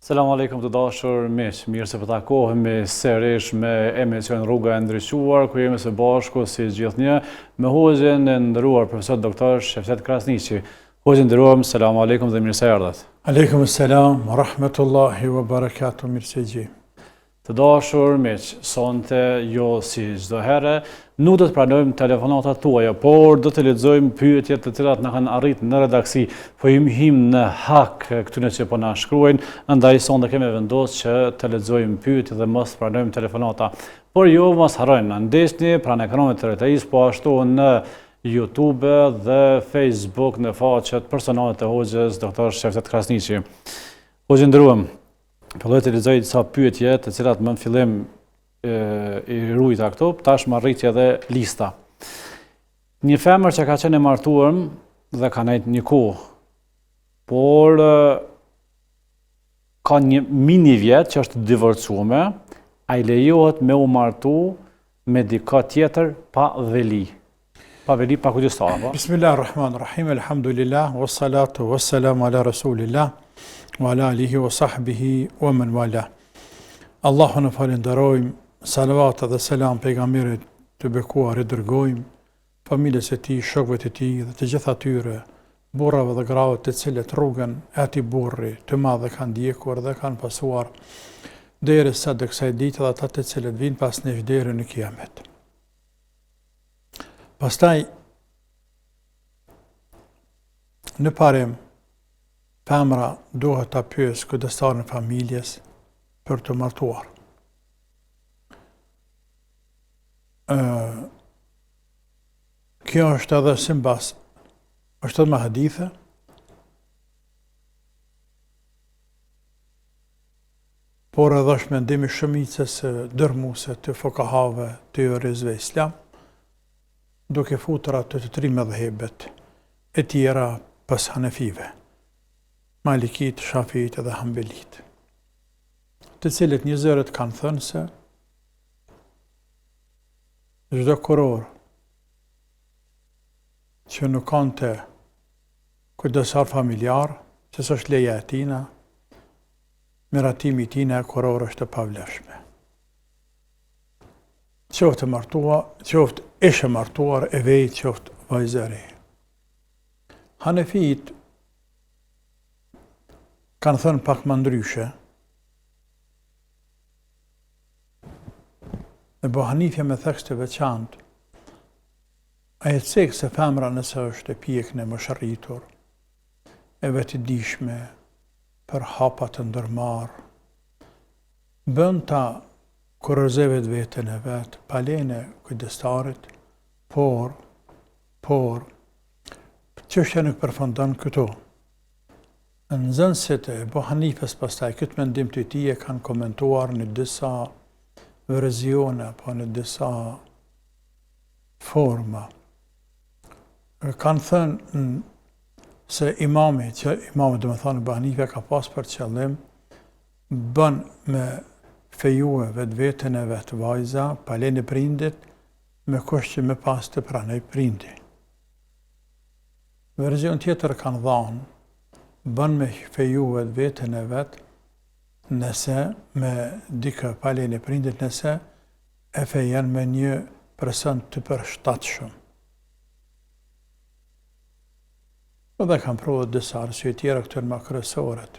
Selam aleikum të dashur miq, mirë se po takohemi sërish me emision Rruga e Ndryshuar, ku jemi së bashku si gjithnjë me hoxhin e nderuar profesor doktor Shefqet Krasniqi. Hoxhin nderuar, selam aleikum dhe mirë se erdhët. Aleikum selam, rahmetullahi wa barakatuh, mirë se gjej. Të dashur miq, sonte jo si çdo herë, nuk do të pranojmë telefonatat tuaja, por do të lexojmë pyetjet të cilat na kanë arritur në redaksi, po i him në hak këtyre që po na shkruajnë, andaj sonte kemi vendosur që të lexojmë pyetjet dhe mos pranojmë telefonata. Por jo mos harrojnë, na ndesni pranë ekranit të rrjetis, po ashtu në YouTube dhe Facebook në faqet personale të hoxhës Dr. Shefqet Krasniqi. Hoxhë nderuam, filloj të lexoj disa pyetje të cilat më në fillim i ruajta këto, tash më arritje edhe lista. Një femër që ka qenë e martuar dhe ka nejt një kohë, por ka një mini vjet që është divorcuar, ai lejohet me u martu me dikë tjetër pa veli. Pa veli, pa kujdestar, po? Bismillahirrahmanirrahim, alhamdulillah, wassalatu wassalamu ala rasulillah, wa ala alihi wa sahbihi wa man wala. Allahun e falenderojmë, salavat dhe selam pejgamberit të bekuar i dërgojmë, familjes e tij, shokëve të tij dhe të gjithë atyre burrave dhe grave të cilët rrugën e atij burri të madh kanë ndjekur dhe kanë pasuar derisa të kësaj dite dhe ata të cilët vinë pas nesh deri në kiamet. Pastaj në parim femra duhet ta pyes kujdestarin e familjes për të martuar. Kjo është edhe simbas, është edhe me hadithe, por edhe është mendimi shumicës dërmuese të fokahave të jurisëve islam, duke futur ato të tri mëdhëbet e tjera pas hanefive, malikit, shafit dhe hambelit, të cilët njerëzit kanë thënë se çdo kuror që nuk kanë të kujdestar familjar, që s'është leja e tina, miratimi i tina e kuror është e pavlefshme. Qoftë martuar, qoftë ishe martuar e vejt, qoftë vajzë e re. Hanefit kanë thënë pak më ndryshe, e Abu Hanifja me theks të veçantë, ai cek se femra nëse është e pjekne më shërritur, e vetëdijshme për hapa të ndërmarr, bën ta kurorëzevet vetën e vet, pa lejen e kujdestarit, por çështja nuk përfundon këtu. Nxënësit e Abu Hanifës pastaj këtë mendim të tij e kanë komentuar në disa verzione apo në disa forma. Kanë thënë se imami do të thonë Abu Hanifja ka pas për qëllim bën me fejue vetën e vet vajza, pa lejen e prindit, me kusht që me pas të pranoj prindi. Verzion tjetër kanë dhënë, bën me fejue vetën e vet, nëse me dikë pa lejen e prindit, nëse e fejen me një person të përshtatshëm. Dhe kanë provuar disa arsye tjera këto më kryesoret.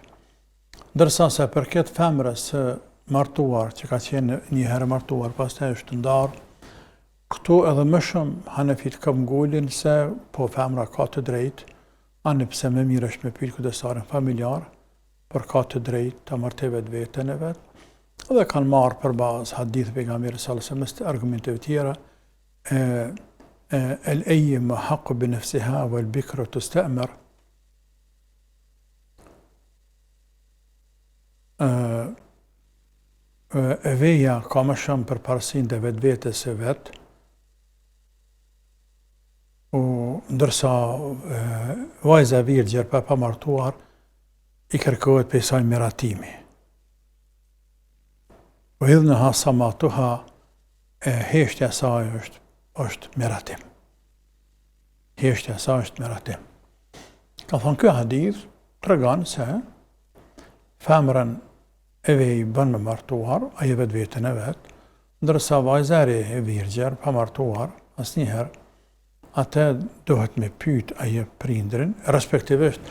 Ndërsa se për këtë femrës së martuar, që ka qenë një herë martuar, pastaj është ndarë, këtu edhe më shumë hanefit këmbgulin se po femra ka të drejtë, ani pse më mirë është me pyet kujdestarin familjar, por ka të drejtë të martevet vetën e vet, dhe kanë marrë për bazë hadith pejgamberit sallallahu alajhi wasallam argumenteve tjera, el-ayyim haqqu bi nafsiha wal bikru tusta'mar. E veja ka më shumë përparësinë të vetvetes së vet, ndërsa vajza virgjër pa martuar i kërkohet për saj miratimi. O idhnaha samatuha, heshtja saj është miratim. Heshtja saj është miratim. Ka thonë kjo hadith tregon se femrën edhe i bën me martuar, ajo vetë vetën e vetë, ndërsa vajza e virgjer, pa martuar, asnjëherë, atë duhet me pyet ajo prindrin, respektivisht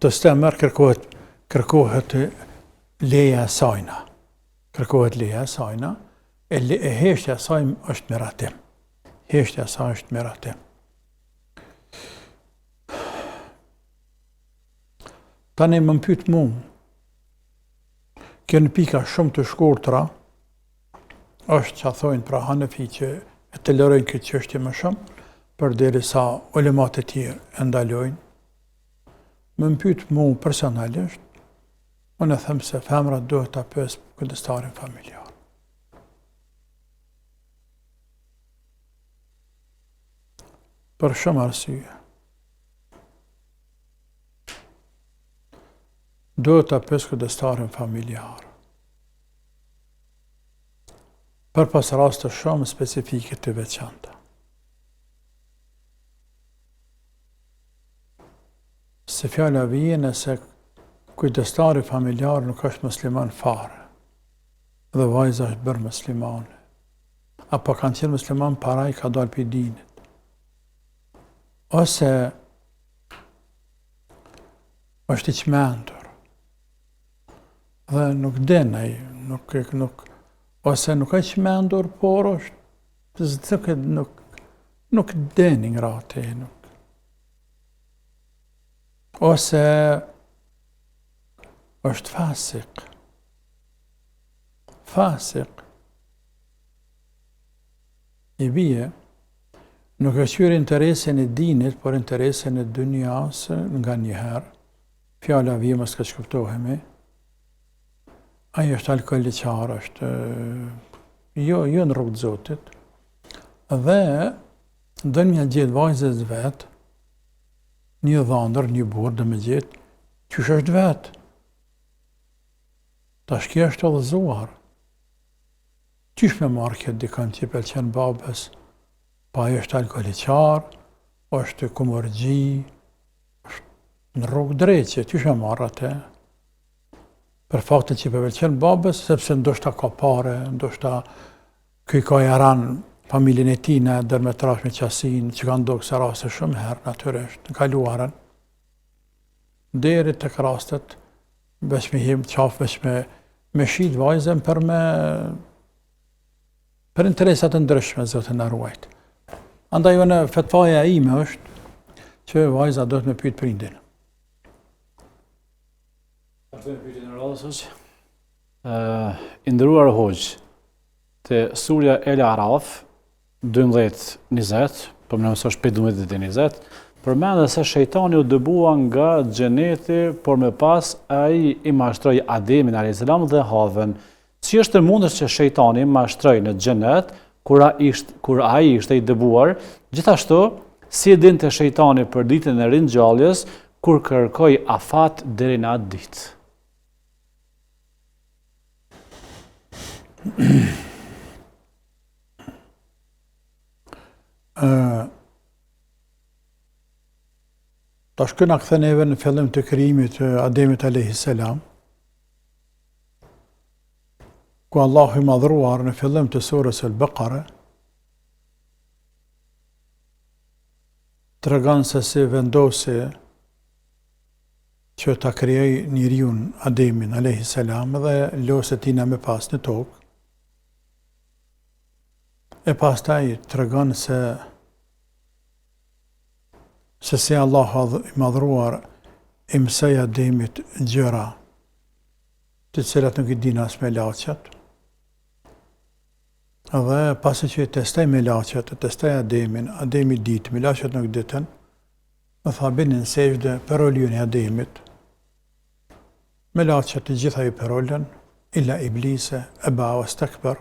të stemër kërkohet leja e sajna. Kërkohet leja e sajna, e heshtja e saj është miratim. Heshtja e saj është miratim. Tani më pyet mua, kjo në pika shumë të shkurtra, është që thojnë pra Hanefi që e të lërojnë këtë çështje më shumë, përderisa ulemat e tjerë e ndalojnë. Më pyet mua personalisht, unë e them se femra duhet ta pyes kujdestarin familjar. Për shumë arsye. Duhet ta pyes kujdestarin familjar. Për pas raste shumë specifike të veçanta. Se fjala vjen se kujdestari familjar nuk është musliman fare, dhe vajza është bërë muslimane, apo kanë qenë musliman para i ka dalë për dinit, ose është i çmendur, dhe nuk den ai, ose nuk e çmendur, por është nuk den ngrate, ose është fasik. Fasik i bie nuk e qyr interesin e dinit, por interesin e dunjas nga njëherë. Fjala vjen mos ka shkuptohemi. Ai është alkooliqar, është jo në rrugë të Zotit. Dhe do një gjetë vajzës vetë, një dhëndër, një burr dhe me gjetë, qysh është vetë. Tash kjo është udhëzuar. Qysh me marrë këtë dikën që i pëlqen babës, pa ai është alkooliqar, është kumorgji, është në rrugë drejtje, qysh me marrë atë? Për faktin që i pëlqen babës, sepse ndoshta ka pare, ndoshta ky ka jaran familjen e tij në dërmetrash me qasin, që kanë ndodhur kësa raste shumë herë, natyrisht, në kaluarën. Deri tek rastet, veç me him qaf, veç me shit vajzën për interesat të ndryshme, Zotë na ruajt. Andaj unë fetvaja ime është që vajza duhet me pyet prindin. I nderuar hoxh, te surja El Araf 12-20, po më nëse është 15-20, përmendet se shejtani u dëbua nga xheneti, por më pas ai i mashtroi Ademin alayhis salam dhe Havën. Si është e mundur që shejtani mashtroi në xhenet kur ai ishte i dëbuar, gjithashtu si e dinte shejtani për ditën e ringjalljes kur kërkoi afat deri në atë ditë. Tash këna këthe neve në fillim të krijimit të Ademit alayhis salam, ku Allahu i madhruar në fillim të surës Al-Baqara tregon se si vendosi që ta krijoi njeriu Ademin alayhis salam dhe losë tina me pas në tokë. E pastaj tregon se si Allah i madhruar i mësoi Ademit gjëra të cilat nuk i din as me laçet. Dhe pasi që testoj me laçet, testoj Ademin, Ademi ditë, me laçet nuk ditën, më tha bini në sejdë për oljen e Ademit. Me laçet të gjitha i përolën, illa iblise, eba wastakbar,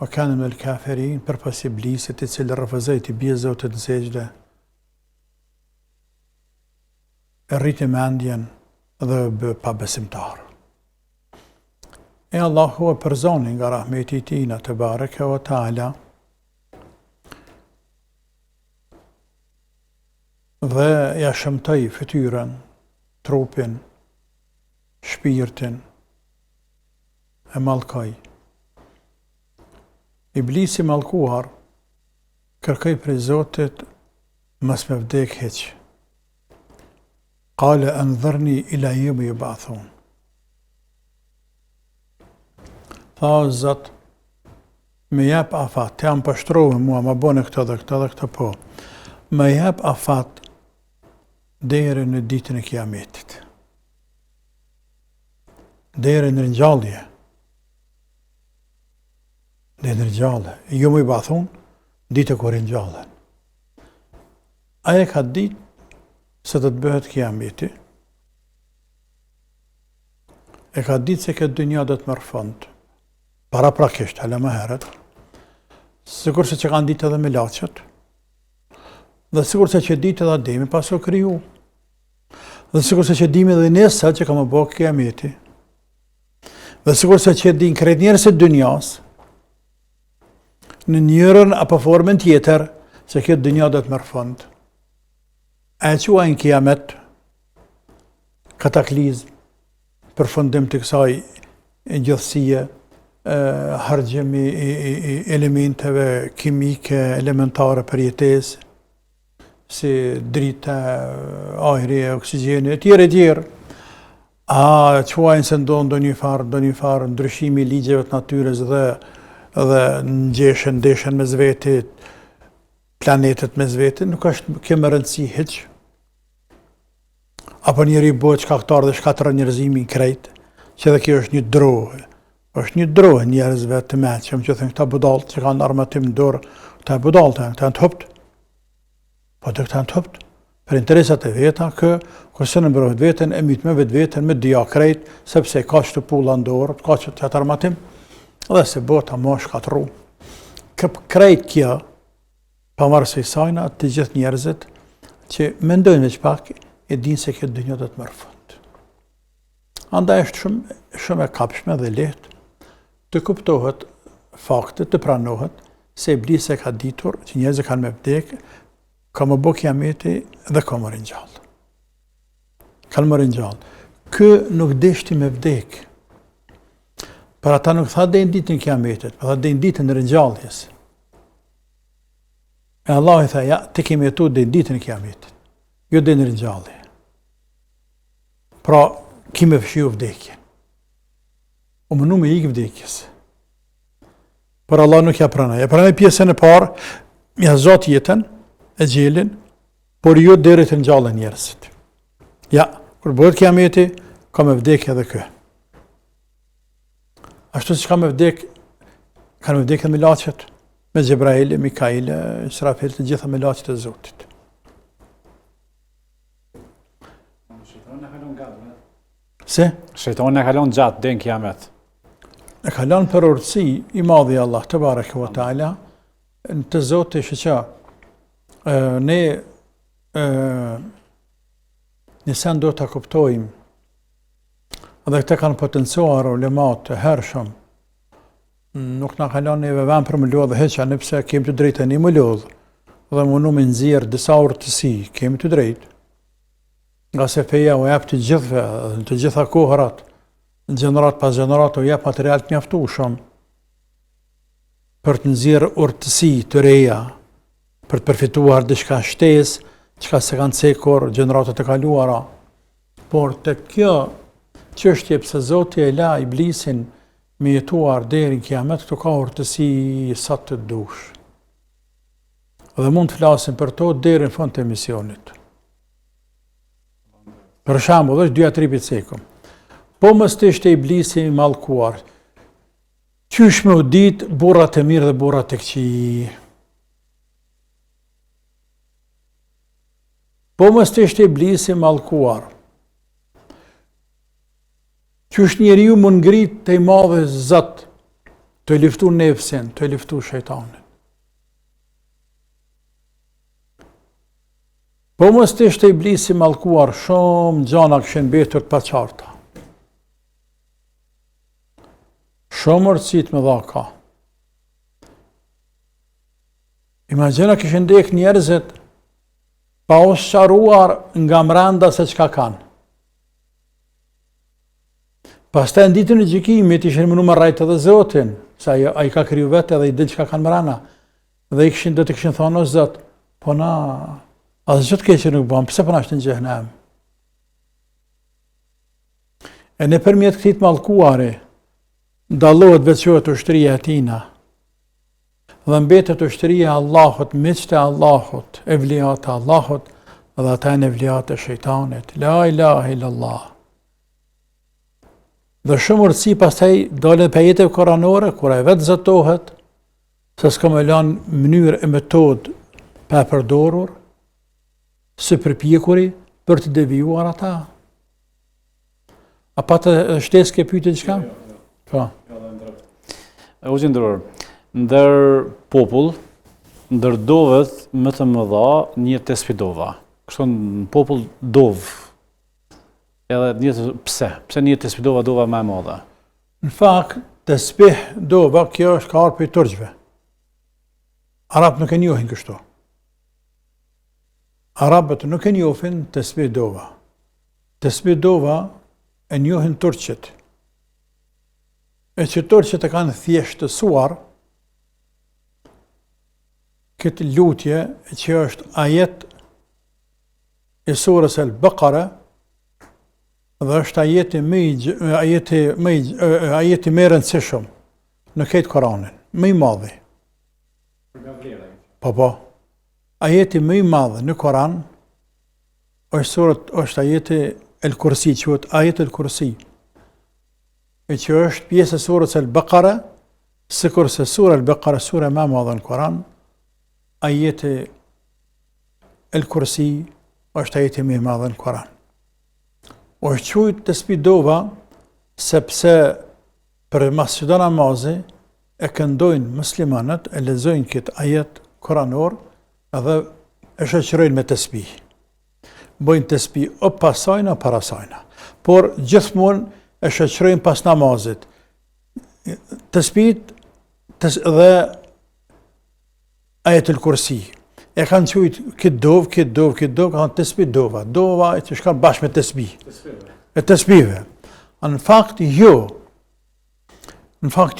wa kana minal kafirin, përpas iblisit i cili refuzoi të bie Zotit në sejdë. E rriti mendjen dhe bë pabesimtar. E Allahu e përzoni nga rahmeti i tij na te bareke ve taala dhe ja shëmtoi fytyrën, trupin, shpirtin, e mallkoi. Iblisi mallkuar kërkoi prej Zotit mos me vdek hiç. Qala anzirni ila yawmi yub'athun. Tha Zot, me jep afat, të jam pështrove mua, ma bone këto dhe këto po. Me jep afat deri në ditën e kiametit. Deri në ringjallje. Deri në ringjallje. Jo më i bathun, ditë kur ringjallen. Aja ka ditë se do të bëhet kiameti. E ka ditë se këtë dynja do të merr fund. Para prakisht, hala më herët. Sigur se që kanë ditë edhe me laçet. Dhe sigur se që ditë edhe Ademi pas u kriju. Dhe sigur se që dimi edhe nesa që ka më bëhë kiameti. Dhe sigur se që din krejt njerëz e dynjas, në njërën apo formën tjetër, se këtë dynja do të merr fund. E quajnë kiamet, kataklizm, përfundim të kësaj gjithësie, hargjimi i elementeve kimike elementare për jetesë, si drita, ajri, oksigjeni, etjerë. Quajnë se ndonë do një farë ndryshimi i ligjeve të natyrës dhe ndeshen me zvetit, planetet me zvetit, nuk është kemë rëndësi hiç. Apo njeri bëhet shkaktar dhe shkatërron njerëzimin krejt, që edhe kjo është një drohë. Është një drohë njerëzve të meqëm që thënë këta budallë që kanë armatim në dorë, këta budallë këta janë të hoptë. Po të këta janë të hoptë. Për interesat e veta, kërse në mbërojt vetën, e mytë me vetë vetën, me dhja krejt, sepse ka që të pulla në dorë, ka që të jetë armatim, dhe se bota ma shkatru. Krejt kja, pavarësisht sajna, të gjithë njerëzit, që mendojnë veç pak, e dinë se këtë dynjë do të merr fund. Andaj është shumë e kapshme dhe lehtë të kuptohet faktet, të pranohet, se Iblisi ka ditur që njerëzit kanë me vdekë, ka më bë kiameti dhe ka më ringjallë. Kanë më ringjallë. Kë nuk deshti me vdekë. Për ata nuk tha deri në ditën e kiametit, por tha deri në ditën e ringjalljes. E Allah i tha, ja, ti kemi jetu deri në ditën e kiametit, jo deri në ringjallje. Pra, ki me fshiu vdekjen. O mënu me ikë vdekjes. Por Allah nuk ja pranoj. Ja pranoj pjesën e parë, ja zot jetën, e gjelin, por jo deri të ngjallën njerëzit. Ja, kur bëhet kiameti, ka me vdekje edhe kë. Ashtu si ka me vdek, kanë me vdekje me laçet, me Gjebraili, Mikaili, Israfil, të gjitha me laçet e Zotit. Se? Shejtani e kalon gjatë den kiamet. E kalon për urtësi i madhi Allah, të bareke wa taala, në të Zotit që ne nësen do të kuptojmë, dhe këte kanë potencuar ulemat të hershëm, nuk në kalon neve vend për më lodhë heqa, nëpse kemi të drejtë një më lodhë, dhe mundu me nëzirë disa urtësi, kemi të drejtë. Nga se feja u jep të gjithve, të gjitha kohërat, gjenerat pas gjenerat u jep material të mjaftueshëm për të nxjerrë urtësi të reja, për të përfituar diçka shtesë, çka se kanë cekur gjeneratat e kaluara. Por të kjo çështje pse Zoti e la Iblisin me jetuar deri në kiamet, këto ka urtësi sa të dush. Dhe mund të flasim për to deri në fund të emisionit. Për shembull, është 2-3 picekëm. Po mos të ishte Iblisi i mallkuar, qysh me u ditë burrat e mirë dhe burrat e këqij? Po mos të ishte Iblisi i mallkuar, qysh njeriu mund ngrit te i madhe Zot, të luftu nefsin, të luftu shejtanin? Po mos të ishte Iblisi i mallkuar, shumë gjana kishin mbetur të paqarta. Shumë urtësi të mëdha ka. Imagjino kishin ndek njerëzit pa u sqaruar nga mrenda se çka kanë. Pastaj në ditën e gjykimit ishin mënu me rajt edhe Zotin, sa ai ka kriju vetë edhe i din çka kanë mrena. Dhe do të kishin thonë o Zot, po na asgjë të keqe nuk bëm, pse po na shtin në xhehenem? E nëpërmjet këtij të mallkuari dallohet veçohet ushtria e tina. Dhe mbetet ushtria e Allahut, miqtë e Allahut, evliat e Allahut dhe ata në evliat e shejtanit. La ilaha illallah. Dhe shumë urtësi pastaj dalën për jetëve koranore, kur ai vetë zëtohet, se s'ka më lanë mënyrë e metodë pa përdorur, së përpjekuri për të devijuar ata. A pa të shtesë ke pyetje diçka? Po. U qëndror, ndër popull, ndër dovet më të mëdha një tespidova. Kështu në popull dov. Edhe një pse një tespidova dova më e madhe? Në fakt, tespih dova kjo është ka ardhur prej turqve. Arabët nuk e njohin kështu. Arabët nuk e njohin tespih dova. Tespih dova e njohin turqët. E që turqët e kanë thjeshtësuar këtë lutje që është ajet e surës Al-Baqara dhe është ajeti më i rëndësishëm në këtë Koranin, më i madhi. Po. Ajeti më i madh në Koran është ajeti El-Kursi, quhet ajeti El-Kursi. E që është pjesë e surës Al-Baqara, sikurse sura Al-Baqara sura më e madhe në Koran, ajeti El-Kursi është ajeti më i madh në Koran. Është quajtur tespih dova sepse për mas çdo namazi e këndojnë muslimanët, e lexojnë këtë ajet koranor edhe e shoqërojnë me tespih. Bojnë tespih o pasajna o parasajna, por gjithmonë e shoqërojnë pas namazit. Tespihit dhe ajet el-Kursi. E kanë qujtë këtë dovë, kanë tespih dova. Dova e që shkanë bashkë me tespih. E tespihve. Në fakt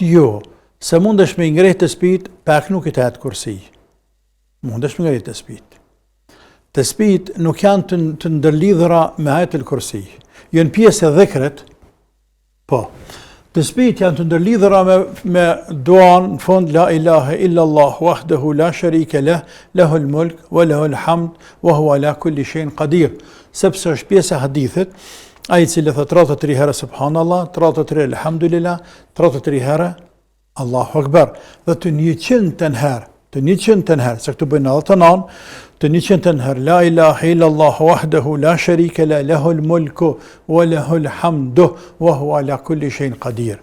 jo, se mundesh me ngrejt tespihit, pak nuk i të ajet Kursi. Mundesh me ngrejt tespihit. Tespihit nuk janë të ndërlidhura me ajet el-Kursi. Jënë pjesë e dhikret, po. Tespihit janë të ndërlidhura me duan në fund la ilaha illallah wahdahu la sharika lah lahul mulk wa lahul hamd wa huwa ala kulli shay'in qadir. Sepse është pjesë e hadithit, ai i cili thot 33 herë subhanallah, 33 elhamdulillah, 33 herë Allahu akbar. Dhe të 100 herë, se këtu bëjnë edhe të nanë, të 100 herë la ilaha illallah wahdahu la sharika lah lahul mulku wa lahul hamdu wa huwa ala kulli shay'in qadir.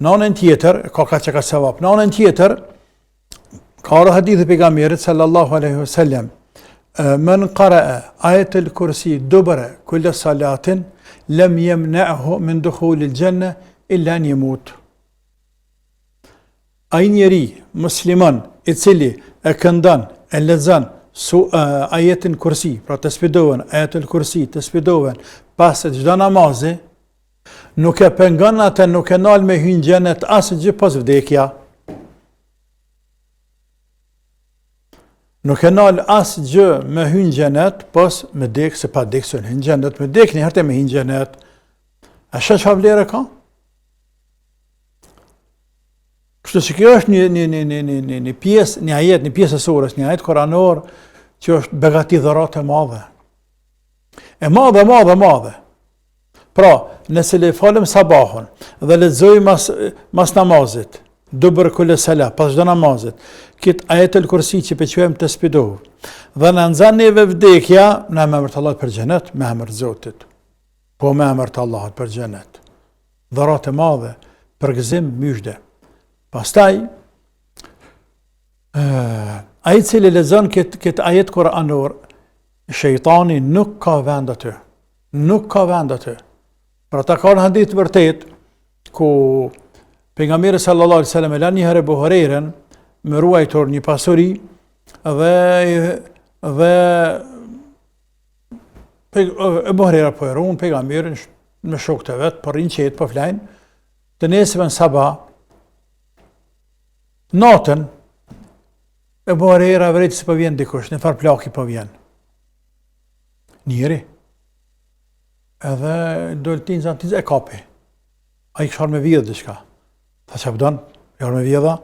Në anën tjetër, ka sevap. Në anën tjetër, ka hadith e pejgamberit sallallahu alaihi wasallam, men qara'a ayat al-kursi dubara kull salatin lam yamna'hu min dukhul al-janna illa an yamut. Ai njeri musliman i cili e këndon, e lexon ajetin Kursi, pra tespih dovën, ajetul Kursi, tespih dovën, pas çdo namazi, nuk e pengon atë, nuk e nal me hyrje në xhenet asgjë pas vdekja. Nuk e nal asgjë me hyrje në xhenet pas me dek, se pa dek se në xhenet, me dek një herë me hyrje në xhenet. A çfarë vlerë ka? Kështu që kjo është një pjesë, një ajet, një pjesë e surës, një ajet koranor, që është begati dhuratë e madhe. E madhe. Pra, nëse le falem sabahun dhe lexojmë mas namazit, dubër kull salat, pas çdo namazit, këtë ajet el-Kursi që quajmë tespih dovë, dhe na nxan neve vdekja, na me emër të Allahut për xhenet, me emër të Zotit. Po me emër të Allahut për xhenet. Dhuratë e madhe, përgëzim, myshde. Pastaj, ai i cili lexon këtë ajet koranor, shejtani nuk ka vend aty. Pra ta ka në hadith vërtet, ku pejgamberi sallallahu alaihi wasallam e la një herë Abu Hurajren me ruajtur një pasuri dhe Abu Hurajra po e ruan pejgamberin, me shokët e vetë, po rinë qetë, po flajnë, të nesëve në sabah, natën, e Buharira vrejtë se po vjen dikush, në farë plaki po vjen. Njeri. Edhe dojnë tinë, e kapi. A i këshar me vjedhë diçka. Tha që pëdon, jarë me vjedha.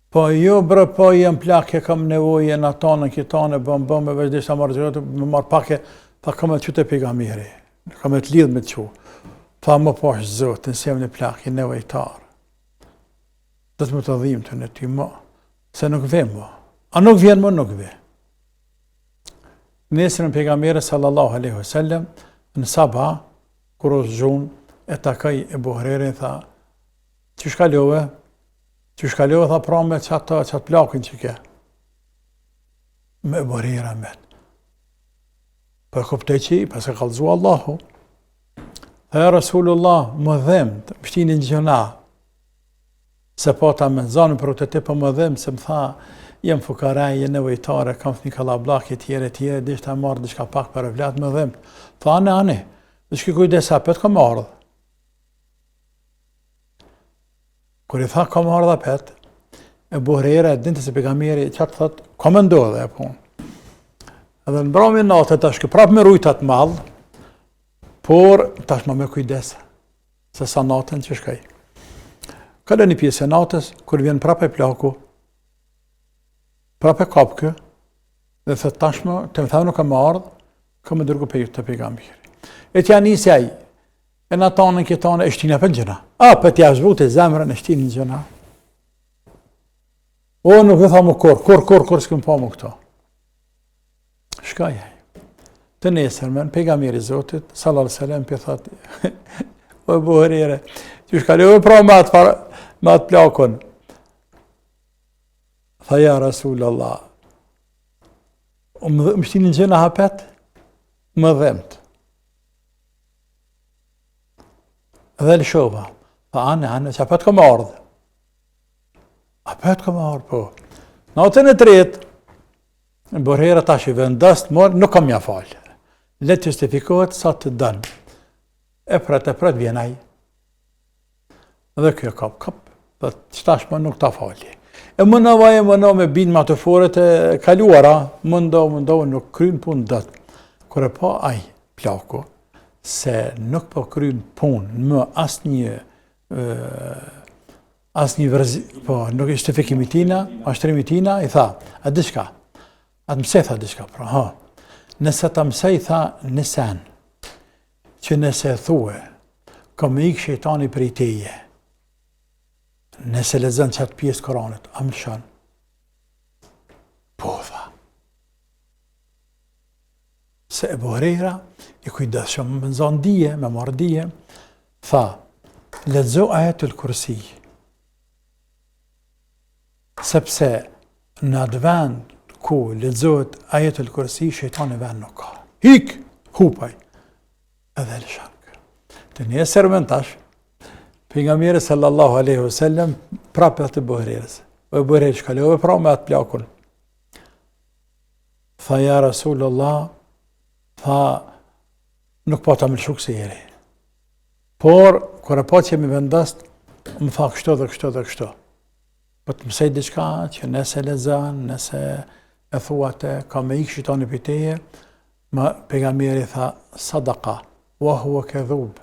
Po jo bre, po jem plake, kam nevoje në tonë, kitane, bëm, me veç disa marrë gjëratë, me marrë pake, tha kam e të qute pejgamberi, kam e të lidhë me të qu. Tha më poshë zotë, nësem në plake, nevojtarë. Do të më të dhimë të në ty më, se nuk ve më. A nuk vjen më, nuk ve. Nesër në pejgamberi sallallahu aleyhi wasallam, në sabah, kur o zhunë, e takaj e Buharirin, tha, që shkallove, tha pra me qatë plakin që ke. Me Buharira met. Po e kuptoj që i, pas e kallëzu Allahu. Tha ja Rasulullah, më dhemë, më shtinin gjëna, se po ta me zanë për të te, po më dhemë, se më tha, jem fukaraj, jem nevojtare, kam të një kalablaki tjere, dhe ishte marrë dishka pak për e vlatë, më dhemë. Tha, ane, dhe shki kujdesa, pet kam ardhë. Kër i tha kam ardhë apet, e Buharira e dinte se pejgamberi qatë thot, ka me ndodhe e punë. Edhe në brami natë tash kë prapë me rujtat malë, por tash ma me kujdesa, se sa natën që shkaj. Këllë një pjesë e natës, kër vjen prapë e plaku, prapë e kapkë, dhe thët tashmë, të më thamë nuk kam ardhë, kam me dërgu të pejgamberi. E tja njësi aj, e në tanën këtanë e shtinë e për gjëna. A, për t'ja zhvut e zemrën e shtinë në gjëna. O, nuk e tha mu kur s'këm pa mu këto. Shkaj. Të nesërmen, pejgamberi Zotit, sallallahu sallam, për thati, o Buharire, që shkallove pra me atë plakon. Tha ja Rasulallah, më shtinë në gjëna hapet, më dhemët. Dhe lëshova, tha ane, që apet kom ardhë. Apet kom ardhë, po. Natën e tretë, Buharira tash i vendast, morë, nuk kam ja falë. Letë justifikohet sa të dënë. E pret vjenaj. Dhe kjo kap, dhe qëtash më nuk ta falje. E më në me binë ma të foret e kaluara, më ndohë, nuk krynë punë dëtë. Kër e pa aj, plako, se nuk po krynë punë më asnjë vërzi, po nuk ishte fikimi tina, ashtrimi tina, i tha, a dishka, atë mësej tha dishka, pra, ha, nëse ta mësej tha nësen, që nëse thue, ka me ikë shejtani për i teje, nëse lezën qatë pjesë Koranit, a më shanë, po, tha, se e Buharira, i kujdes shumë më nëzën dije, me marrë dije, tha, lezo ajetul kursi, sepse në atë vend ku lexohet ajetul kursi, shejtani vend nuk ka. Hik, hupaj, edhe lëshak. Të nesër tash, pejgamberi sallallahu aleyhi wasallam, prapë atë Buharirës. O Buharira shkallove pra me atë plakun. Tha ja Rasulullah, tha, nuk po ta më lëshuk se jeri. Por, kër e po që jemi vendast, më tha kështu dhe kështu dhe kështu. Po të mësej diçka që nëse lezën, nëse e thuate, ka me ikë shitoni për teje, pejgamberi tha, sadaka, wa hua kedhub,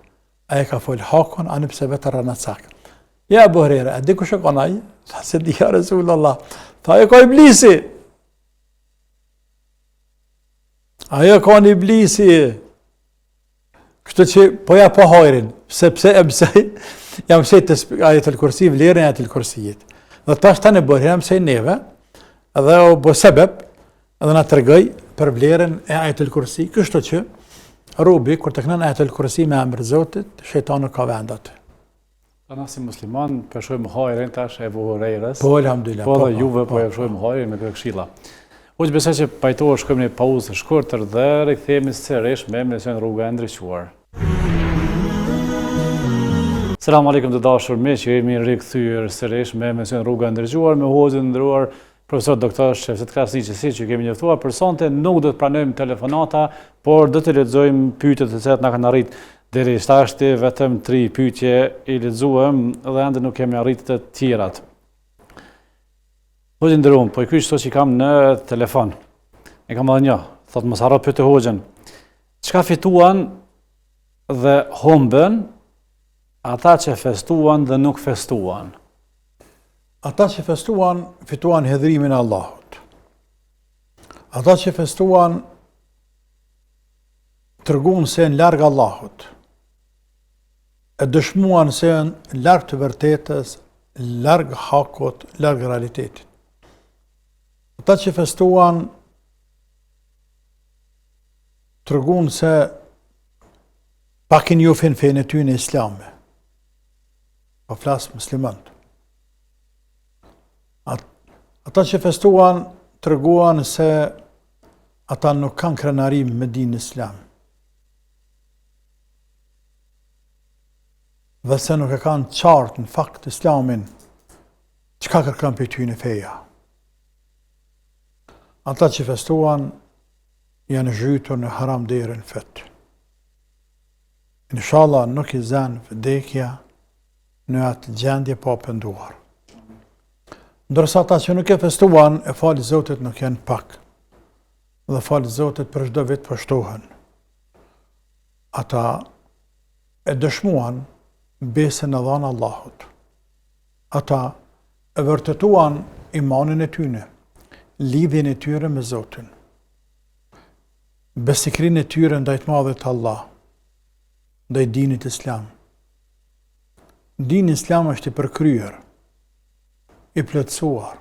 a e ka fol hakon, a nëpse vetë rëna cak. Ja, Buharira, a di ku shë konaj? Tha se di ja Rasulullah. Tha, e ka iblisi. Ajo ka një iblisi. Kështu që, po ja po hajrin, sepse e mësej, ja mësej të ajetul kursi, vlerën e ajetul kursijit. Dhe tash tani Buharira mësej neve, edhe o bo sebeb, edhe na të rëgëj për vlerën e ajetul kursi, kështu që, robi, kur të kënën ajetul kursi me emër Zotit, shejtani ka vendat. Ana si musliman, përshojmë hajrin tash e Buharirës. Po, alhamdulillah. Po, dhe juve po e përshojmë hajrin me këtë këshilla. Unë besoj që pajtohet shkojmë një pauzë të shkurtër dhe rikthehemi sërish me emision Rruga e Ndriçuar. Selam aleikum të dashur miq, jemi rikthyer sërish me emision Rruga e Ndriçuar me hoxhën nderuar profesor doktor Shefqet Krasniqi, që kemi njoftuar për sonte. Nuk do të pranojmë telefonata, por do të lexojmë pyetjet të cilat na kanë arritur Deri tashti vetëm 3 pyetje I lexuam dhe ende nuk kemi arritur të tjerat. Hoxhën nderuam, po I kryq çto që kam në telefon. E kam edhe një, thotë mos harro pyet Hoxhën. Çka fituan dhe humbën ata që festuan dhe nuk festuan? Ata që festuan, fituan hedhrimin e Allahut. Ata që festuan, treguan se në larg Allahut. E dëshmuan se në larg të vërtetës, larg hakut, larg realitetit. Ata që festuan, treguan se pak I njohin fenë e tyre islame. Po flas muslimanët. Ata që festuan, treguan se ata nuk kanë krenarim me dinën islam. Dhe se nuk e kanë qartë në fakt islamin, çka kërkon për ty në feja. Ata që festuan, janë zhytur në haram deri në fet. Inshallah nuk I zën vdekja në atë gjendje pa penduar. Ndërsa ata që nuk e festuan, e falë Zotit nuk janë pak. Dhe falë Zotit për çdo vit përshtohen. Ata e dëshmuan besën e dhanë Allahut. Ata e vërtetuan imanin e tyre, lidhjen e tyre me Zotin. Besikrinë e tyre ndaj të madhit Allah, ndaj dinit islam. Dini islam është I përkryer, I plotësuar.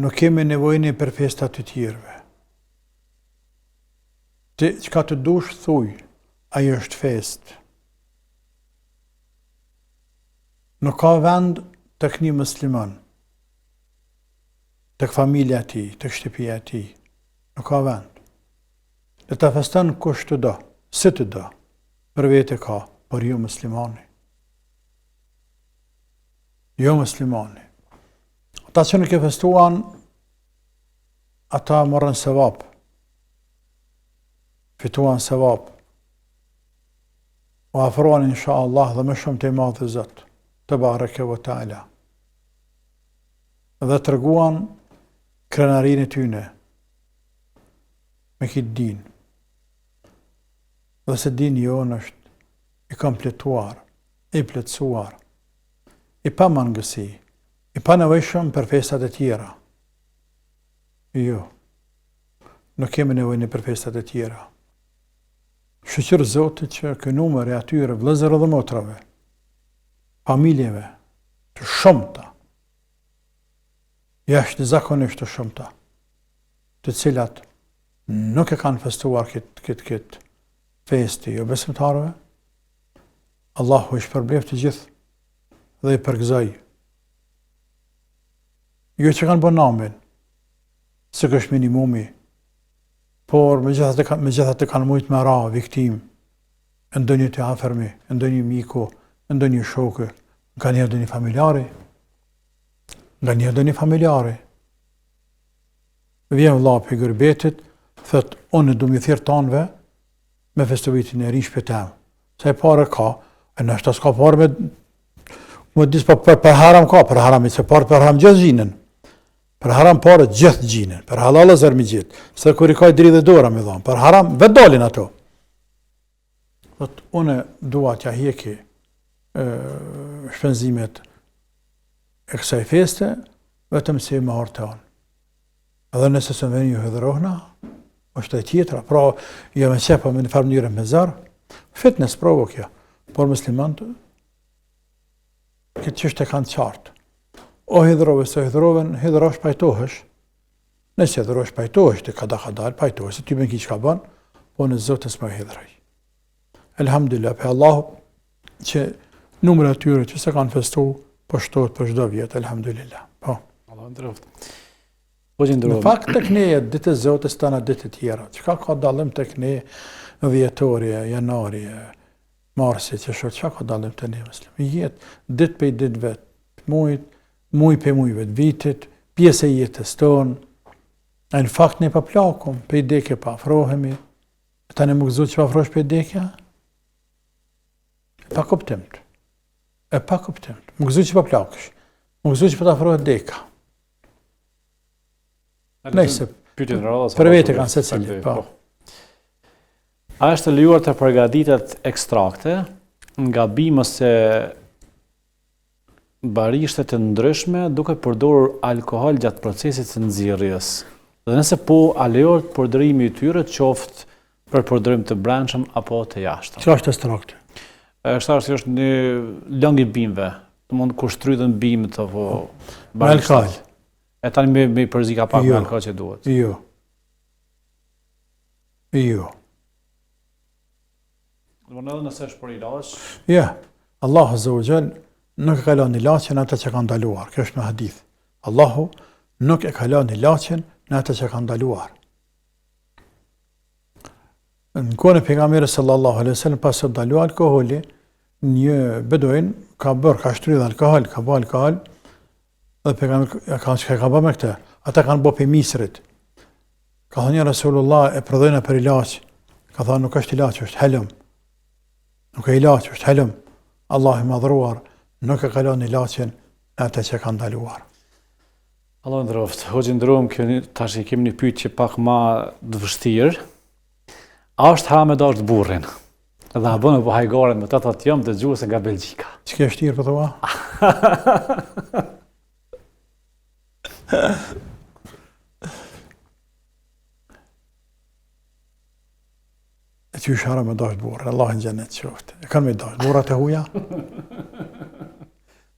Nuk kemi nevojë për festa të tjerëve. Ti çka të dush thuj, ajo është festë. Nuk ka vend tek një musliman, tek familja e tij, tek shtëpia e tij. Nuk ka vend. Dhe ta feston kush të do, si të do. Për vete ka, por jo muslimani. Jo muslimani. Ata që nuk e festuan, ata morën sevap. Fituan sevap. U afrohen inshallah dhe më shumë te madhi Zot, te bareke ve taala. Dhe treguan krenarinë e tyre me këtë din. Dhe se dini jonë është I kompletuar, I plotësuar, I pa mangësi, I pa nevojshëm për festat e tjera. Jo, nuk kemi nevojë për festat e tjera. Shqyr Zotit që ky numër I atyre vëllezërve dhe motrave, familjeve të shumta, jashtëzakonisht të shumta, të cilat nuk e kanë festuar këtë festi jo besimtarëve, Allahu I shpërbleft të gjithë dhe I përgëzoi. Jo që kanë bën namin, se kështë minimumi, por me gjithat të kanë mujtë me ra viktim, ndonjë të afërmi, ndonjë miku, ndonjë shokë, nga një ndonjë familjari. Vjen vëlla për gërbetit, thët, unë du mi thirë tanëve me festivitin e rinjë shpetem. Se e pare ka, e nështë as ka pare me disë për haram ka, për haram, se pare për haram gjithë gjinën. Për haram pare gjithë gjinën, për halal e zërmi gjithë. Se kur I ka I dri dhe dora me dhonë, për haram vetë dalin ato. Thët, unë dua t'ja hjeki shpenzimet e kësaj feste, vetëm se I më hartë të anë. Edhe nëse së më veni ju hëdhërohna, është e tjetra, pra jo me qepa me në farë mënyrë me zarë, fitness provo kjo, por muslimantë, këtë qështë e kanë qartë. O hidhrove, se hidhroven, hidhrosh pajtohesh, nëse hidhrosh pajtohesh, të kada dalë, pajtohesh, se ty me ki që ka banë, po në Zotës më hidhroj. Elhamdulillah, për Allahu, që numër atyre që se kanë festu, po shtohet për çdo vjet, elhamdulillah. Po. Allah ndroft. Në fakt tek ne ditë e Zotës tana ditë të tjera. Çka ka dallim tek ne dhjetori, janari, marsi, çka ka dallim te ne muslim. Jetë ditë për ditë vet, muj për mujve të vitit, pjesë e jetës tonë. Në fakt ne pa plakum, për dekje pa afrohemi. Tani më gëzot që pa afrosh për dekja? Pa kuptimt. E pa kuptimt. Më gëzu që pa plakësh. Më gëzu që pa të afrohet deka. Nëjse, për vete kanë se cili. A është lejuar të përgatitet ekstrakte nga bim ose barishte të ndryshme duke përdorur alkohol gjatë procesit të nxjerrjes? Dhe nëse po, a lejohet përdorimi i tyre qoftë për përdorim të brendshëm apo të jashtëm? Çfarë është ekstrakti? Ekstrakti është një lëng i bimëve. Të mund kur shtrydhen bimët apo Me alkohol. E tani me përzika pak me alkohol që duhet. Jo. Jo. Edhe nëse është për ilaç. Ja, Allahu Azza wa Jall nuk e ka lënë ilaçin atë që ka ndaluar. Kjo është në hadith. Allahu nuk e ka lënë ilaçin në atë që ka ndaluar. Në kohën e pejgamberit sallallahu alaihi wasallam pas së ndalu alkooli, një beduin ka shtrydh alkohol, ka bë alkohol, dhe pejgamberi ka bë me këtë. Ata kanë bë pe misrit. Ka thënë Rasulullah e prodhojnë për ilaç. Ka thënë nuk është ilaç, është helm. Nuk e ilaç, është helm. Allah i madhruar nuk e ka lënë ilaçin atë që ka ndaluar. Allah ndroft. Hoxhë ndrom, tash i kemi një pyetje pak më të vështirë. A është haram me dashur burrin? Edhe a bën apo hajgaren me të thotë jam dëgjuese nga Belgjika. Ç'ke vështirë po thua? E që është haram me dashur burrin, Allah në xhenet qoftë. E kanë me dashur burrat e huaja?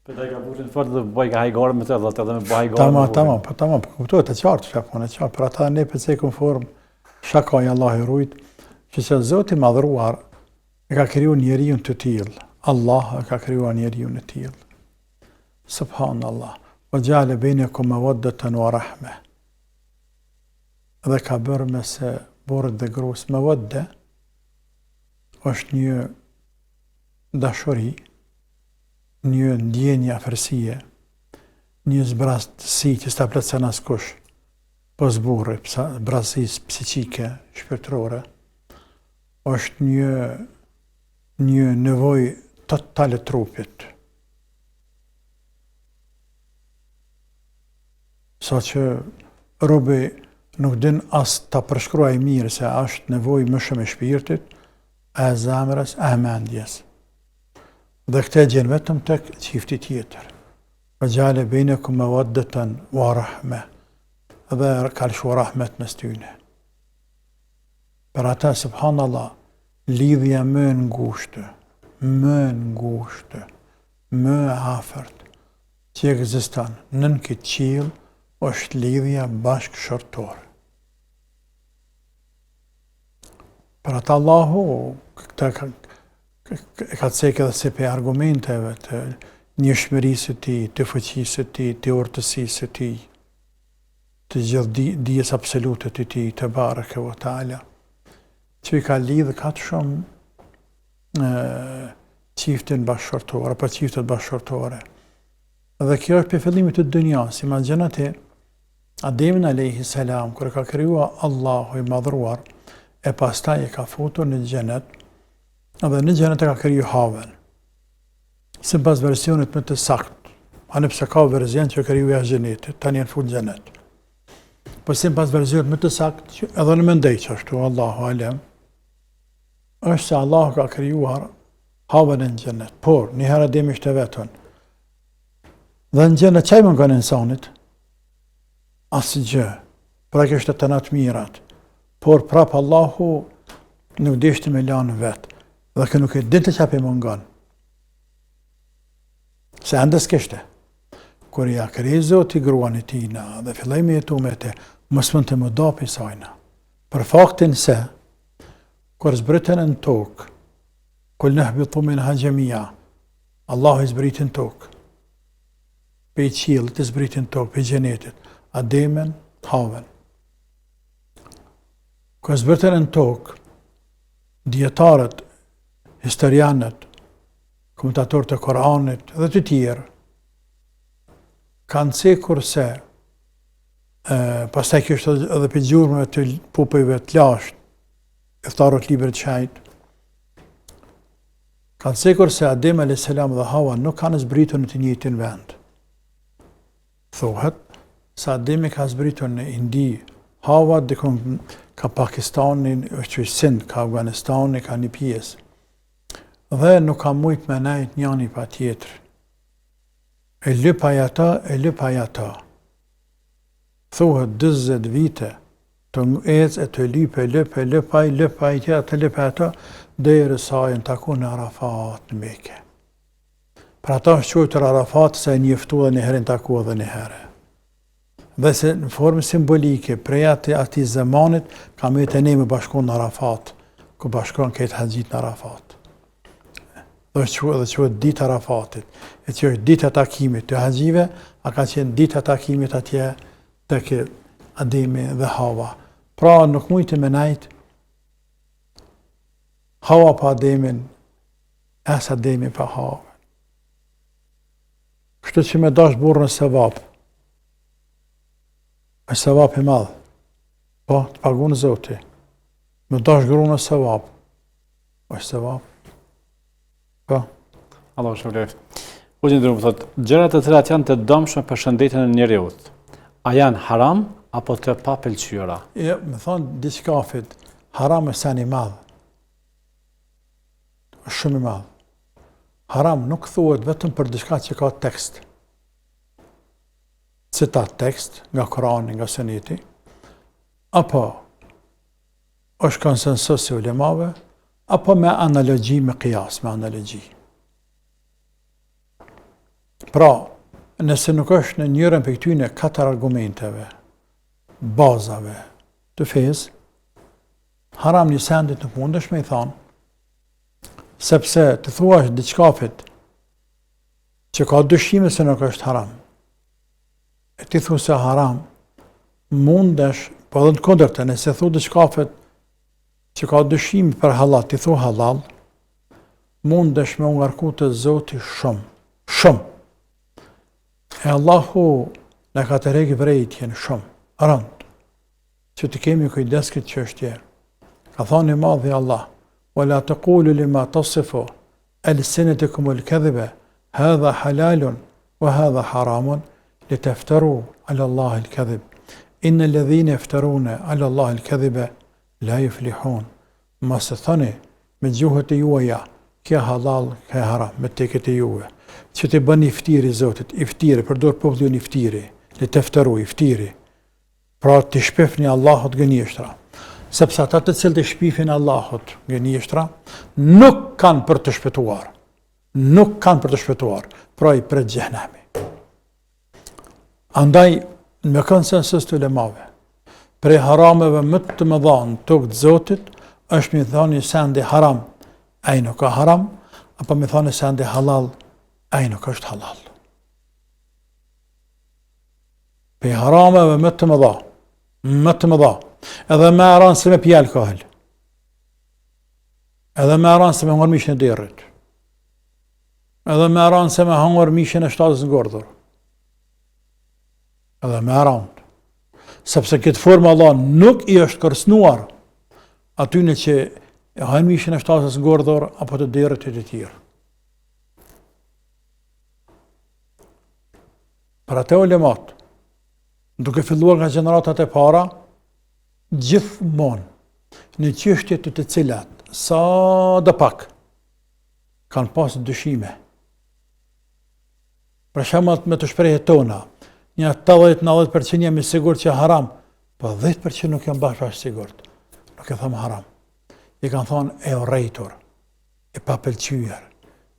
Për ta ka burrin fort dhe bëj ka hajgaren me të thotë edhe me bëj hajgaren. Tamam, kuptohet e qartë shakon e qartë, për ata ne pse konform shakoj Allah i rujt. Që se Zoti i madhruar e ka krijuar njeriu të tillë. Allah e ka krijuar njeriu të tillë. Subhanallah. Wa ja'ala bainakum mawaddatan wa rahma. Dhe ka bërë mes burrit dhe gruas mawadda është një dashuri, një ndjenjë afërsie, një zbrastësi që s'ta plotson askush. Po zburri, zbrastësi psiqike, shpirtërore. Është një nevojë totale e trupit. Sa që robi nuk din as ta përshkruaj mirë se është nevojë më shumë e shpirtit, e zemrës, e mendjes. Dhe këtë gjen vetëm tek çifti tjetër. Wa ja'ala bainakum mawaddatan wa rahma. Dhe ka lëshuar rahmet mes tyre. Për ata, subhanallah, lidhja më ngushtë, më afërt që ekziston nën këtë qiell është lidhja bashkëshortore. Për ata Allahu e ka cekë edhe si pe argumenteve të njëshmërisë të tij, të fuqisë të tij, të urtësisë të tij, të gjithë dijes absolute të tij, te bareke ve teala, që i ka lidhë katë shumë qiftin bashkëshortore, për qiftet bashkëshortore. Dhe kjo është për fillimit të dënjas, imagjinati Ademin alayhi salam, kër ka krijuar Allahu i madhruar, e pastaj e ka futur në xhenet, dhe në xhenet e ka kriju Haven. Sipas versionit më të saktë, anëpse ka version që kriju jashtë xhenetit, tani janë fut në xhenet. Po sipas versionit më të saktë, edhe në mendej që ashtu, Allahu alem, është se Allahu ka krijuar Haven në xhenet, por njëherë Ademi ishte vetën. Dhe në xhenet çaj mungon insanit? Asgjë. Pra kështë të natë mirat. Por prapë Allahu nuk dishti me lanë vetë. Dhe kë nuk e dinte që api mungon. Se endës kështë. Kër ja krij Zoti gruan e tina dhe filloj me jetu me te, mos mund të më dapi sajna. Për faktin se, kër zbritën në tokë, kul nëhbitu minha gjemia, Allahu i zbritin tokë. Pe i qilët i zbritin tokë, pe i gjenetit. Ademen, Haven. Kër zbritën në tokë, djetarët, historianët, komentatorët e Koranit dhe të tjerë, kanë cekur se, pastaj kjo është edhe për gjurmëve të popujve të lashtë, iftarët librit shajt, Ka të sikur se Adem a.s. dhe Hawa nuk kanë zbritur në të njëjtin vend. Thuhet se Ademi ka zbritur në Indi, Hawa dikun ka Pakistanin, është Sind, ka Afganistanin, ka një pjesë. Dhe nuk ka mujt me nejt njani pa tjetër. E lypaj ata. Thuhet 20 vite, të ecë e të lypaj tjera të lypaj ata, dhe i rësajnë taku në Arafat në Mekë. Pra ata është qojtër Arafat se e njëftu dhe një herën taku dhe një herë. Dhe se në formë simbolike, prej ati zamanit, ka me të ne me bashkon në Arafat, ku bashkon këtë haqjit në Arafat. Dhe qëhet ditë Arafatit, e që është ditë e takimit të haqjive, a ka qenë ditë e takimit atje të ke Ademi dhe Hawa. Pra nuk mujtë me najtë Hawa pa Ademin, as Ademi pa Hawa. Kështu që me dash burë në sevap, është sevap i madhë, po, të pagunë Zoti. Me dash gru në sevap, është sevap. Po. Allah shpëlef. Hoxhë ndërru më thotë, gjërat e cilat janë të dëmshme për shëndetin e njeriut, a janë haram apo të papëlqyera? Me thonë diçkafit, haram është sen i madhë. Është shumë i madhë. Haram nuk thuhet vetëm për diçka që ka tekst. Citat tekst nga Kurani, nga Suneti, apo është konsensus i ulemave, apo me analogji, me qiyas, me analogji. Pra, nëse nuk është në njërën për këtyne 4 argumenteve, bazave të fesë, haram një sendit nuk mundesh me i thonë, sepse të thua është diçkafit që ka dyshime se nuk është haram. E ti thu se haram, mundesh, po dhe në kundërte, nëse thu diçkafit që ka dyshime për halal, ti thu halal, mundesh me ungarku të Zoti shumë, shumë. E Allahu në ka të regi vrejtjen shumë, rënd, që të kemi kujdes këtë çështje. Ka thani madhi Allah, ولا تقولوا لما تصفوا ألسنتكم الكذب هذا حلال وهذا حرام لتفتروا على الله الكذب إن الذين يفترون على الله الكذب لا يفلحون. ما ستثني من جهة يويا كي حلال كي حرام متكت يويا që të bën iftiri Zotit, iftiri, përdor popullin iftiri, le të fteru iftiri, pra të shpefni Allahut gënjeshtra. Sepse ata të cilët e shpifin Allahut gënjeshtra, nuk kanë për të shpëtuar. Nuk kanë për të shpëtuar, pra i pret xhenemi. Andaj, me konsensus të ulemave, prej harameve më të mëdha në tokë të Zotit, është me thoni sendi haram, ai nuk ka haram, apo me thoni sendi halal, ai nuk është halal. Prej harameve më të mëdha, edhe me aran se me pi alkohol, edhe me aran se me hangër mishin e derrit, edhe me aran se me hangër mishin e shtatës në gordhur, edhe me aran, sepse këtë formë Allah nuk i është kërsnuar atyne që e hajnë mishin e shtatës në gordhur apo të derrit e të tjerë. Për atë ulemat, duke filluar nga gjeneratat e para, gjithmonë në çështje të cilat sa dhe pak kanë pas dyshime. Për shembull me të shprehjet tona, një 80-90% jam i sigurt që haram, po 10% nuk jam bashkë sigurt. Nuk e them haram. I kanë thonë e urrejtur, e papëlqyer,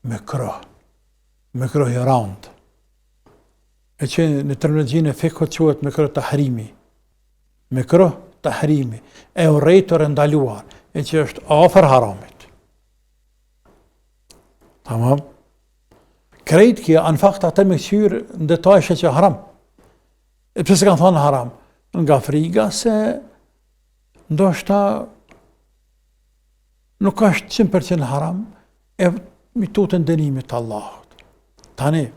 me kroh i rand. E që në terminologjinë e fikut quhet me kroh tahrimi. Me kroh tahrimi, e urrejtur e ndaluar, e që është afër haramit. Tamam? Krejt kjo, në fakt atë me këqyrë në detajshe që haram. E pëse kanë thonë haram? Nga friga se ndoshta nuk është 100% haram, e mitutën dënimit të Allahut. Tani,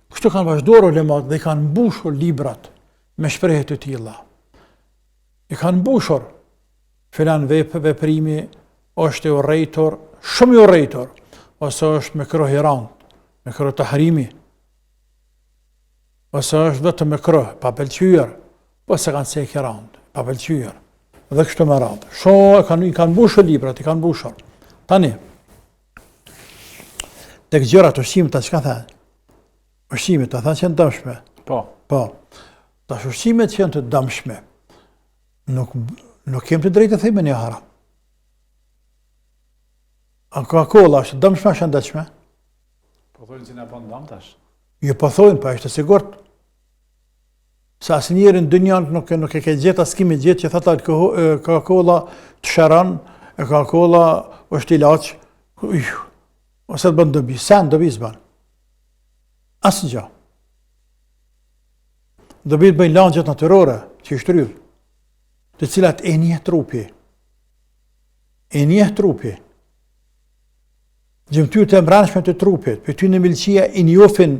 kështu kanë vazhduar ulemat dhe i kanë mbushur librat me shprehje të tilla. I kanë mbushur filan veprimi është i urrejtur, shumë i urrejtur, ose është me kroh i rand, me kroh të harimi, ose është vetëm me kroh, pa pëlqyer, ose kanë cek i rand, pa pëlqyer, dhe kështu me radhë. I kanë mbushur librat, i kanë mbushur. Tani, tek gjërat ushqimit, ta çka thënë? Ushqimet, ta thënë që janë dëmshme. Po. Tash ushqimet që janë të dëmshme, nuk kem të drejtë të themi një haram. A Coca-Cola është dëmshme, është ndëshme? Po thojnë që në bën dëm tash. Jo po thojnë, pa është e sigurt. Sa asnjëri në dynjan nuk e ke gjetë, as kimi gjetë që thotë Coca-Cola të shëron, Coca-Cola është ilaç, ose të bën dobi, sa dobi s'bën. Asgjë. Dobi të bëjnë langjet natyrore, që i shtryll, të cilat e njeh trupi. E njeh trupi. Gjymtyrët e mbrëmshme të trupit, për ty në milëqia i njohin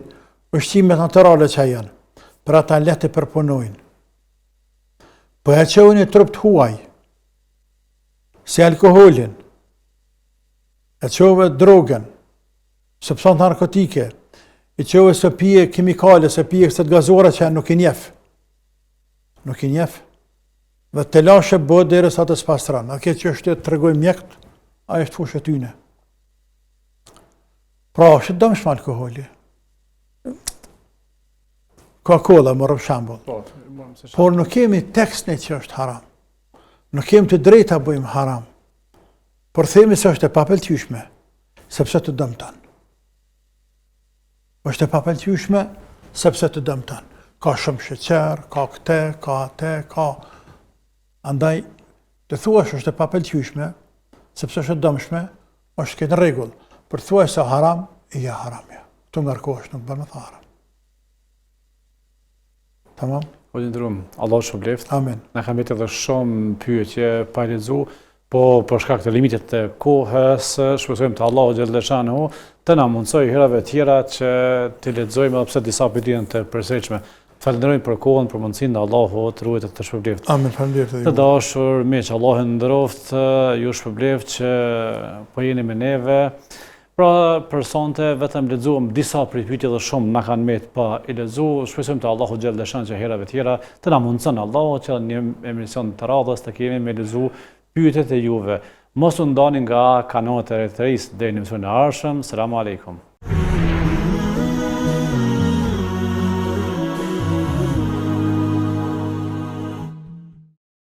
ushqimet natyrale që janë, për ata le të përpunojnë. Po e çojnë trup të huaj, si alkoholin, e çove drogën, substanca narkotike, i çove së pije kimikale, së pije këto gazora që nuk i njeh. Nuk i njeh. Dhe të lashe bëhet derisa të spastron. A ke që është të tregoj mjekt, a është fushë e tyne. Pra, është dëmshme alkoholi. Coca-Cola, më rëpë shambull. Por nuk kemi tekstin që është haram. Nuk kemi të drejta bëjmë haram. Por themi se është e papëlqyeshme, sepse të dëmton. Është e papëlqyeshme, sepse të dëmton. Ka shumë sheqer, ka këte, ka ate, ka... Andaj, të thuash është e papëlqyeshme, sepse është dëmshme, është këtë rregull. Për thuaj se haram, i ja haramja. Të ngarkohesh, nuk bërë me tha haram. Tamam? O lindrum, Allah shpëleft. Amin. Në kam jetë edhe shumë pyetje pa i lexu, po për shkak të limitit të kohës, shpresojmë të Allahu xhallahu të na mundsoj herave tjera që të lexojmë edhe pse disa pyetje janë të përsëritshme. Falenderoj për kohën, për mundësinë dhe Allahu të ruajë të shpëbleft. Amin, faleminderit. Të dashur miq, Allahu nderoft, ju shpëbleft që po jeni me neve. Pra, për sonte vetëm lexuam disa prej pyetjeve dhe shumë na kanë mbet pa i lexu. Shpresojmë të Allahu xhallahu që herave tjera të na mundson Allahu që në një emision të radhës të kemi me lexu pyetjet e juve. Mos u ndani nga kanalet e rrethërisë deri në emisionin e ardhshëm. Selam aleikum.